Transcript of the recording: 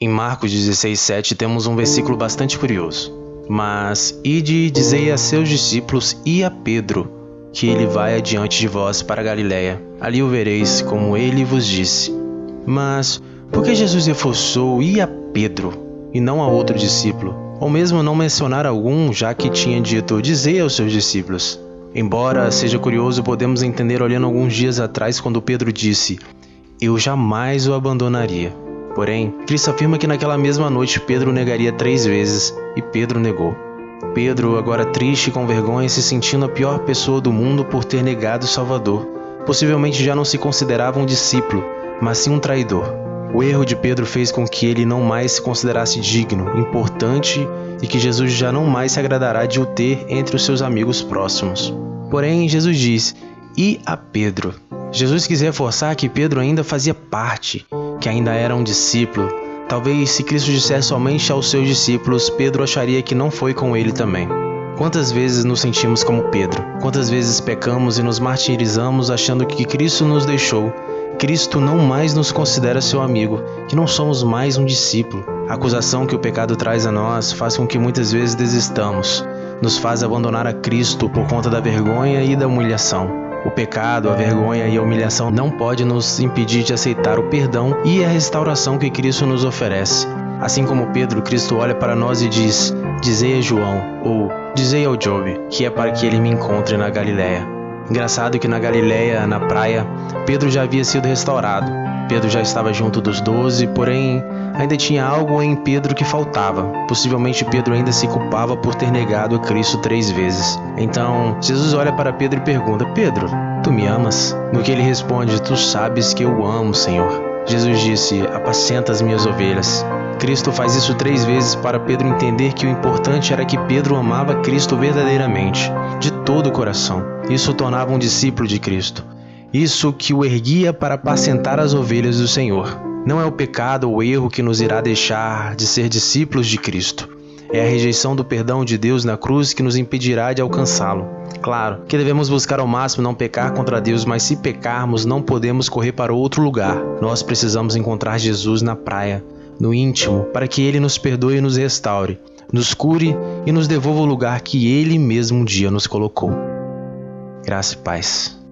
Em Marcos 16:7 temos um versículo bastante curioso. Mas ide e dizei a seus discípulos e a Pedro, que ele vai adiante de vós para a Galiléia. Ali o vereis, como ele vos disse. Mas por que Jesus reforçou e a Pedro, e não a outro discípulo? Ou mesmo não mencionar algum, já que tinha dito, dizei aos seus discípulos. Embora seja curioso, podemos entender olhando alguns dias atrás quando Pedro disse, eu jamais o abandonaria. Porém, Cristo afirma que naquela mesma noite Pedro negaria 3 vezes, e Pedro negou. Pedro, agora triste e com vergonha, se sentindo a pior pessoa do mundo por ter negado o Salvador, possivelmente já não se considerava um discípulo, mas sim um traidor. O erro de Pedro fez com que ele não mais se considerasse digno, importante e que Jesus já não mais se agradará de o ter entre os seus amigos próximos. Porém, Jesus diz, e a Pedro. Jesus quis reforçar que Pedro ainda fazia parte, que ainda era um discípulo. Talvez se Cristo dissesse somente aos seus discípulos, Pedro acharia que não foi com ele também. Quantas vezes nos sentimos como Pedro? Quantas vezes pecamos e nos martirizamos achando que Cristo nos deixou? Cristo não mais nos considera seu amigo, que não somos mais um discípulo. A acusação que o pecado traz a nós faz com que muitas vezes desistamos, nos faz abandonar a Cristo por conta da vergonha e da humilhação. O pecado, a vergonha e a humilhação não pode nos impedir de aceitar o perdão e a restauração que Cristo nos oferece. Assim como Pedro, Cristo olha para nós e diz, dizei a João, ou dizei ao Job, que é para que ele me encontre na Galiléia. Engraçado que na Galiléia, na praia, Pedro já havia sido restaurado. Pedro já estava junto dos 12, porém ainda tinha algo em Pedro que faltava. Possivelmente Pedro ainda se culpava por ter negado a Cristo 3 vezes. Então, Jesus olha para Pedro e pergunta, Pedro, tu me amas? No que ele responde, tu sabes que eu amo, Senhor. Jesus disse, apacenta as minhas ovelhas. Cristo faz isso 3 vezes para Pedro entender que o importante era que Pedro amava Cristo verdadeiramente, de todo o coração. Isso o tornava um discípulo de Cristo. Isso que o erguia para apacentar as ovelhas do Senhor. Não é o pecado ou o erro que nos irá deixar de ser discípulos de Cristo. É a rejeição do perdão de Deus na cruz que nos impedirá de alcançá-lo. Claro que devemos buscar ao máximo não pecar contra Deus, mas se pecarmos, não podemos correr para outro lugar. Nós precisamos encontrar Jesus na praia, no íntimo, para que Ele nos perdoe e nos restaure, nos cure e nos devolva o lugar que Ele mesmo um dia nos colocou. Graça e paz.